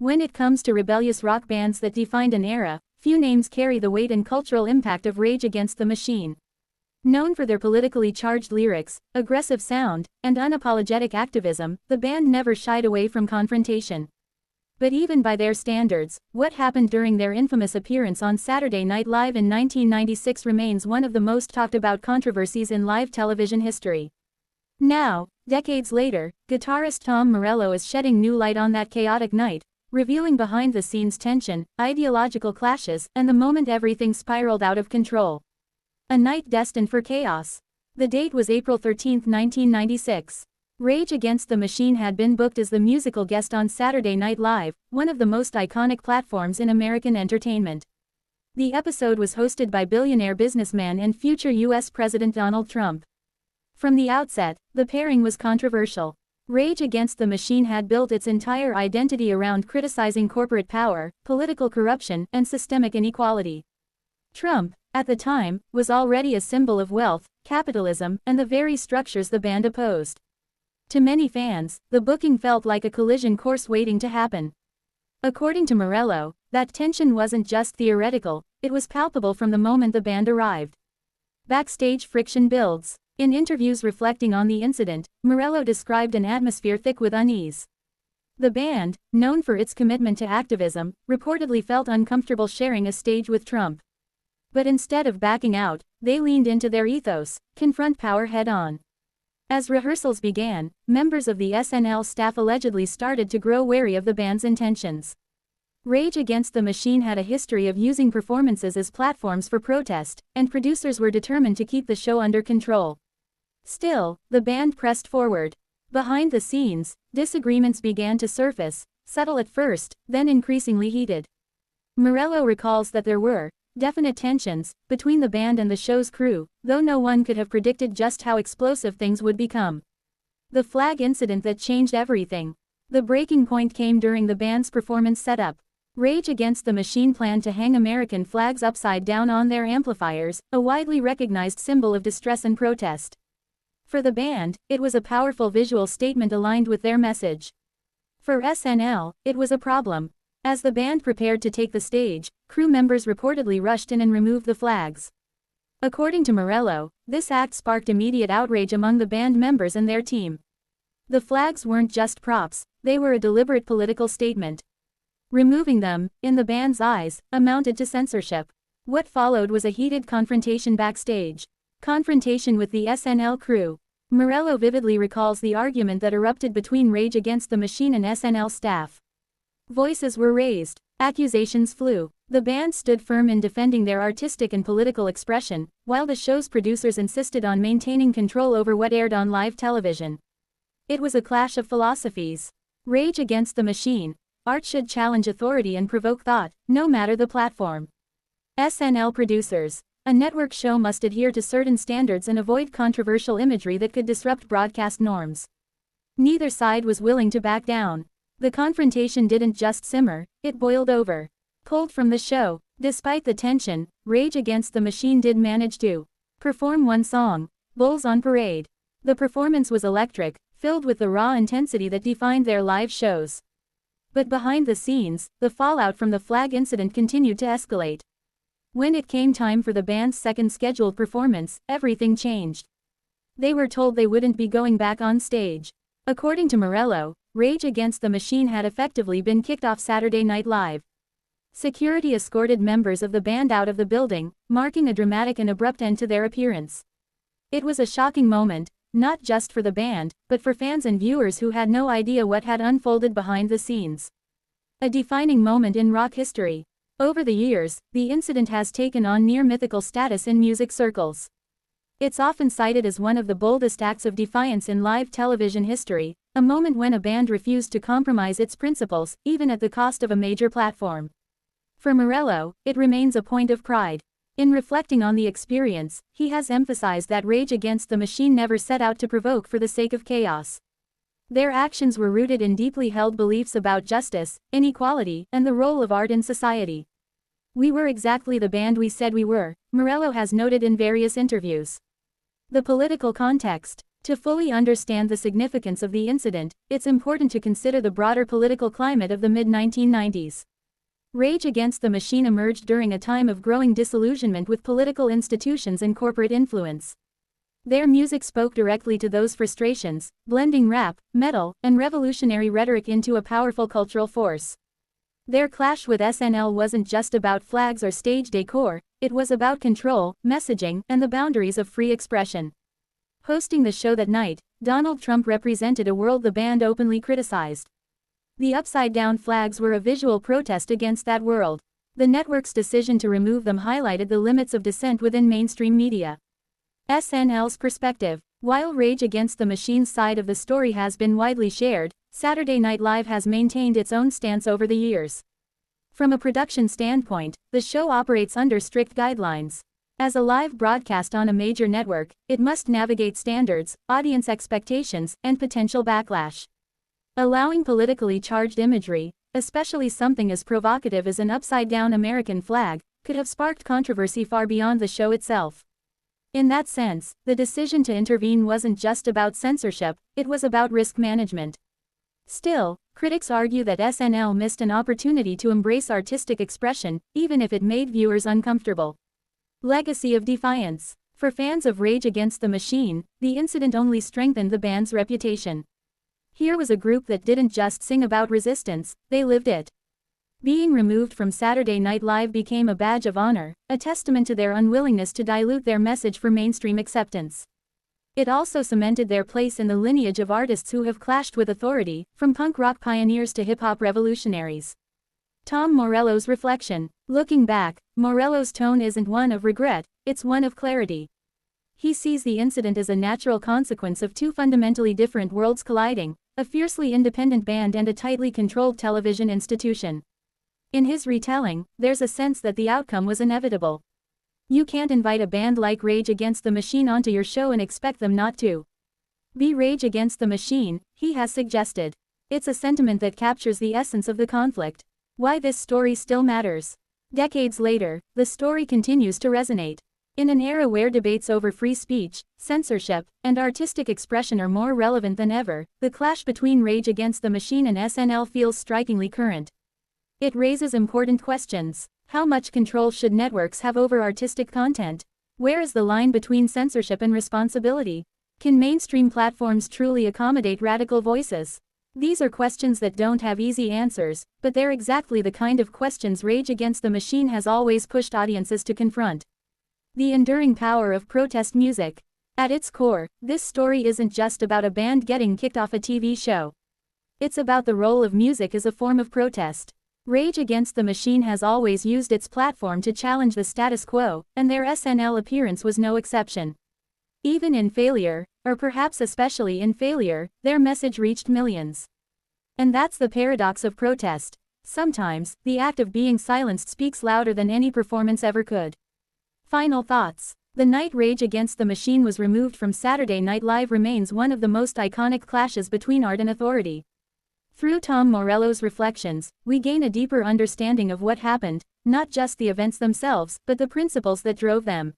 When it comes to rebellious rock bands that defined an era, few names carry the weight and cultural impact of Rage Against the Machine. Known for their politically charged lyrics, aggressive sound, and unapologetic activism, the band never shied away from confrontation. But even by their standards, what happened during their infamous appearance on Saturday Night Live in 1996 remains one of the most talked about controversies in live television history. Now, decades later, guitarist Tom Morello is shedding new light on that chaotic night, revealing behind-the-scenes tension, ideological clashes, and the moment everything spiraled out of control. A night destined for chaos. The date was April 13, 1996. Rage Against the Machine had been booked as the musical guest on Saturday Night Live, one of the most iconic platforms in American entertainment. The episode was hosted by billionaire businessman and future U.S. President Donald Trump. From the outset, the pairing was controversial. Rage Against the Machine had built its entire identity around criticizing corporate power, political corruption, and systemic inequality. Trump, at the time, was already a symbol of wealth, capitalism, and the very structures the band opposed. To many fans, the booking felt like a collision course waiting to happen. According to Morello, that tension wasn't just theoretical, it was palpable from the moment the band arrived. Backstage friction builds. In interviews reflecting on the incident, Morello described an atmosphere thick with unease. The band, known for its commitment to activism, reportedly felt uncomfortable sharing a stage with Trump. But instead of backing out, they leaned into their ethos: confront power head-on. As rehearsals began, members of the SNL staff allegedly started to grow wary of the band's intentions. Rage Against the Machine had a history of using performances as platforms for protest, and producers were determined to keep the show under control. Still, the band pressed forward. Behind the scenes, disagreements began to surface, subtle at first, then increasingly heated. Morello recalls that there were definite tensions between the band and the show's crew, though no one could have predicted just how explosive things would become. The flag incident that changed everything. The breaking point came during the band's performance setup. Rage Against the Machine planned to hang American flags upside down on their amplifiers, a widely recognized symbol of distress and protest. For the band, it was a powerful visual statement aligned with their message. For SNL, it was a problem. As the band prepared to take the stage, crew members reportedly rushed in and removed the flags. According to Morello, this act sparked immediate outrage among the band members and their team. The flags weren't just props, they were a deliberate political statement. Removing them, in the band's eyes, amounted to censorship. What followed was a heated confrontation backstage. Confrontation with the SNL crew. Morello vividly recalls the argument that erupted between Rage Against the Machine and SNL staff. Voices were raised, accusations flew. The band stood firm in defending their artistic and political expression, while the show's producers insisted on maintaining control over what aired on live television. It was a clash of philosophies. Rage Against the Machine. Art should challenge authority and provoke thought, no matter the platform. SNL producers. A network show must adhere to certain standards and avoid controversial imagery that could disrupt broadcast norms. Neither side was willing to back down. The confrontation didn't just simmer, it boiled over. Pulled from the show, despite the tension, Rage Against the Machine did manage to perform one song, Bulls on Parade. The performance was electric, filled with the raw intensity that defined their live shows. But behind the scenes, the fallout from the flag incident continued to escalate. When it came time for the band's second scheduled performance, everything changed. They were told they wouldn't be going back on stage. According to Morello, Rage Against the Machine had effectively been kicked off Saturday Night Live. Security escorted members of the band out of the building, marking a dramatic and abrupt end to their appearance. It was a shocking moment, not just for the band, but for fans and viewers who had no idea what had unfolded behind the scenes. A defining moment in rock history. Over the years, the incident has taken on near-mythical status in music circles. It's often cited as one of the boldest acts of defiance in live television history, a moment when a band refused to compromise its principles, even at the cost of a major platform. For Morello, it remains a point of pride. In reflecting on the experience, he has emphasized that Rage Against the Machine never set out to provoke for the sake of chaos. Their actions were rooted in deeply held beliefs about justice, inequality, and the role of art in society. "We were exactly the band we said we were," Morello has noted in various interviews. The political context. To fully understand the significance of the incident, it's important to consider the broader political climate of the mid-1990s. Rage Against the Machine emerged during a time of growing disillusionment with political institutions and corporate influence. Their music spoke directly to those frustrations, blending rap, metal, and revolutionary rhetoric into a powerful cultural force. Their clash with SNL wasn't just about flags or stage decor, it was about control, messaging, and the boundaries of free expression. Hosting the show that night, Donald Trump represented a world the band openly criticized. The upside-down flags were a visual protest against that world. The network's decision to remove them highlighted the limits of dissent within mainstream media. SNL's perspective. While Rage Against the Machine's side of the story has been widely shared, Saturday Night Live has maintained its own stance over the years. From a production standpoint, the show operates under strict guidelines. As a live broadcast on a major network, it must navigate standards, audience expectations, and potential backlash. Allowing politically charged imagery, especially something as provocative as an upside-down American flag, could have sparked controversy far beyond the show itself. In that sense, the decision to intervene wasn't just about censorship, it was about risk management. Still, critics argue that SNL missed an opportunity to embrace artistic expression, even if it made viewers uncomfortable. Legacy of Defiance. For fans of Rage Against the Machine, the incident only strengthened the band's reputation. Here was a group that didn't just sing about resistance, they lived it. Being removed from Saturday Night Live became a badge of honor, a testament to their unwillingness to dilute their message for mainstream acceptance. It also cemented their place in the lineage of artists who have clashed with authority, from punk rock pioneers to hip-hop revolutionaries. Tom Morello's reflection. Looking back, Morello's tone isn't one of regret, it's one of clarity. He sees the incident as a natural consequence of two fundamentally different worlds colliding, a fiercely independent band and a tightly controlled television institution. In his retelling, there's a sense that the outcome was inevitable. You can't invite a band like Rage Against the Machine onto your show and expect them not to be Rage Against the Machine, he has suggested. It's a sentiment that captures the essence of the conflict. Why this story still matters. Decades later, the story continues to resonate. In an era where debates over free speech, censorship, and artistic expression are more relevant than ever, the clash between Rage Against the Machine and SNL feels strikingly current. It raises important questions. How much control should networks have over artistic content? Where is the line between censorship and responsibility? Can mainstream platforms truly accommodate radical voices? These are questions that don't have easy answers, but they're exactly the kind of questions Rage Against the Machine has always pushed audiences to confront. The enduring power of protest music. At its core, this story isn't just about a band getting kicked off a TV show. It's about the role of music as a form of protest. Rage Against the Machine has always used its platform to challenge the status quo, and their SNL appearance was no exception. Even in failure, or perhaps especially in failure, their message reached millions. And that's the paradox of protest. Sometimes, the act of being silenced speaks louder than any performance ever could. Final thoughts. The night Rage Against the Machine was removed from Saturday Night Live remains one of the most iconic clashes between art and authority. Through Tom Morello's reflections, we gain a deeper understanding of what happened, not just the events themselves, but the principles that drove them.